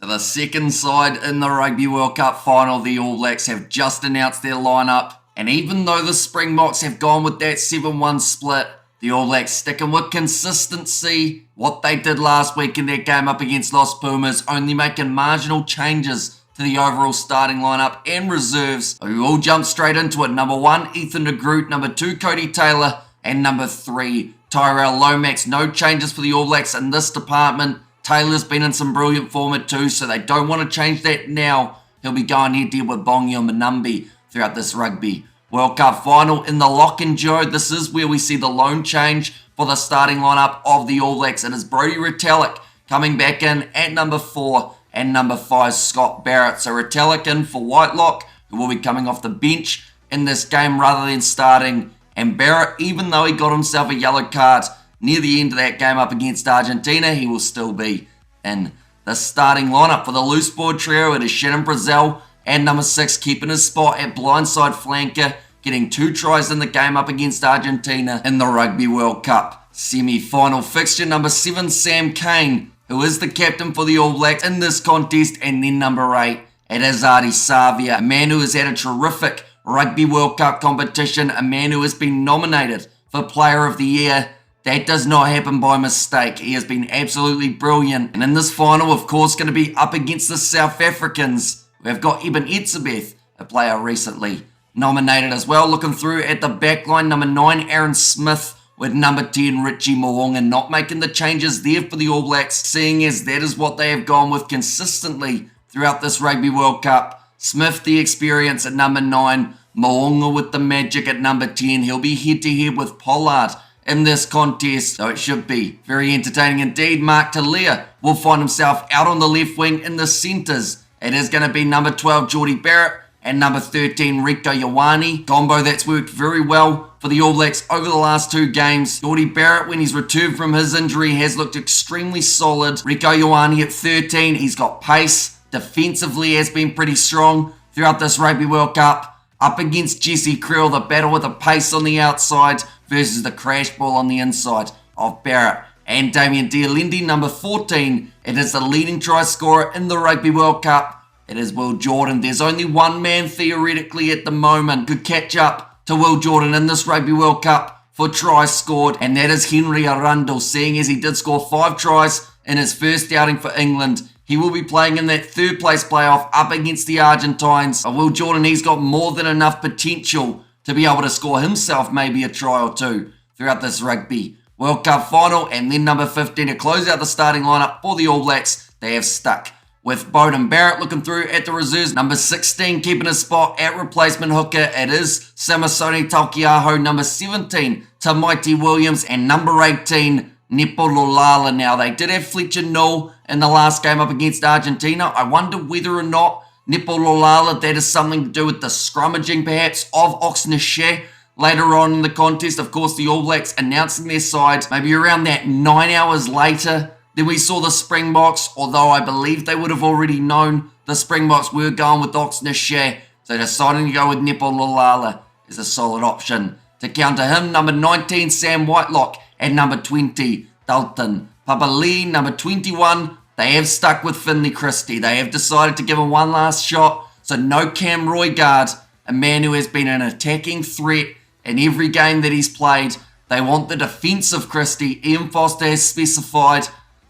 So the second side in the Rugby World Cup final, the All Blacks have just announced their lineup. And even though the Springboks have gone with that 7-1 split, the All Blacks sticking with consistency. What they did last week in their game up against Los Pumas, only making marginal changes to the overall starting lineup and reserves. So we will jump straight into it. Number 1, Ethan de Groot. Number 2, Cody Taylor. And number 3, Tyrell Lomax. No changes for the All Blacks in this department. Taylor's been in some brilliant form too, so they don't want to change that now. He'll be going head-to-head with Bongi and Manambi throughout this Rugby World Cup final. In the lock and Joe, this is where we see the lone change for the starting lineup of the All Blacks. It is Brodie Retallick coming back in at number 4 and number 5, Scott Barrett. So Retallick in for Whitelock, who will be coming off the bench in this game rather than starting. And Barrett, even though he got himself a yellow card near the end of that game up against Argentina, he will still be in the starting lineup. For the loose board trio, it is Shannon Brazell and number 6 keeping his spot at blindside flanker, getting 2 tries in the game up against Argentina in the Rugby World Cup semi-final fixture. Number 7, Sam Cane, who is the captain for the All Blacks in this contest. And then number 8, it is Ardie Savea, a man who has had a terrific Rugby World Cup competition, a man who has been nominated for Player of the Year. That does not happen by mistake. He has been absolutely brilliant. And in this final, of course, going to be up against the South Africans. We've got Eben Etzebeth, a player recently nominated as well. Looking through at the back line, number 9, Aaron Smith, with number 10, Richie Mo'unga, not making the changes there for the All Blacks, seeing as that is what they have gone with consistently throughout this Rugby World Cup. Smith, the experience at number 9, Mo'unga with the magic at number 10. He'll be head-to-head with Pollard in this contest, so it should be very entertaining indeed. Mark Talia will find himself out on the left wing in the centres. It is going to be number 12, Jordie Barrett, and number 13, Rieko Ioane. Combo that's worked very well for the All Blacks over the last 2 games. Jordie Barrett, when he's returned from his injury, has looked extremely solid. Rieko Ioane at 13, he's got pace. Defensively has been pretty strong throughout this Rugby World Cup. Up against Jesse Creel, the battle with the pace on the outside versus the crash ball on the inside of Barrett. And Damien Dialendi, number 14. It is the leading try scorer in the Rugby World Cup. It is Will Jordan. There's only one man theoretically at the moment could catch up to Will Jordan in this Rugby World Cup for tries scored, and that is Henry Arundel. Seeing as he did score 5 tries in his first outing for England, he will be playing in that 3rd place playoff up against the Argentines. Will Jordan, he's got more than enough potential to be able to score himself maybe a try or 2 throughout this Rugby World Cup final. And then number 15 to close out the starting lineup for the All Blacks, they have stuck with Beauden Barrett. Looking through at the reserves, number 16 keeping his spot at replacement hooker, it is Samisoni Taukei'aho. Number 17, Tamaiti Williams, and number 18, Nepo Lolala. Now, they did have Fletcher Null in the last game up against Argentina. I wonder whether or not Nepo Lolala, that is something to do with the scrummaging perhaps of Oxnard later on in the contest. Of course, the All Blacks announcing their sides maybe around that 9 hours later than we saw the Springboks, although I believe they would have already known the Springboks were going with Oxnard. So deciding to go with Nepo Lolala is a solid option to counter him. Number 19, Sam Whitelock, and number 20, Dalton Papali'i. Number 21, they have stuck with Finlay Christie. They have decided to give him one last shot. So no Cam Roigard, a man who has been an attacking threat in every game that he's played. They want the defence of Christie. Ian Foster has specified.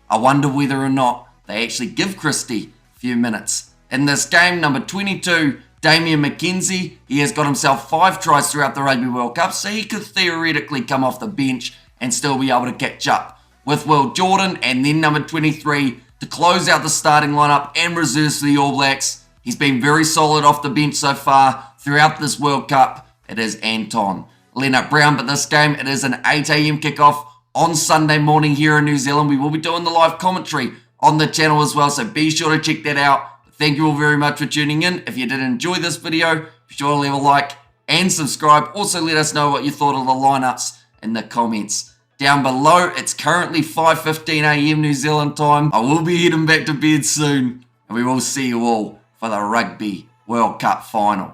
I wonder whether or not they actually give Christie a few minutes in this game. Number 22, Damian McKenzie. He has got himself 5 tries throughout the Rugby World Cup, so he could theoretically come off the bench and still be able to catch up with Will Jordan. And then number 23, to close out the starting lineup and reserves for the All Blacks. He's been very solid off the bench so far throughout this World Cup. It is Anton Lienert-Brown, but this game, it is an 8 a.m. kickoff on Sunday morning here in New Zealand. We will be doing the live commentary on the channel as well, so be sure to check that out. Thank you all very much for tuning in. If you did enjoy this video, be sure to leave a like and subscribe. Also, let us know what you thought of the lineups in the comments down below. It's currently 5:15 a.m. New Zealand time. I will be heading back to bed soon, and we will see you all for the Rugby World Cup final.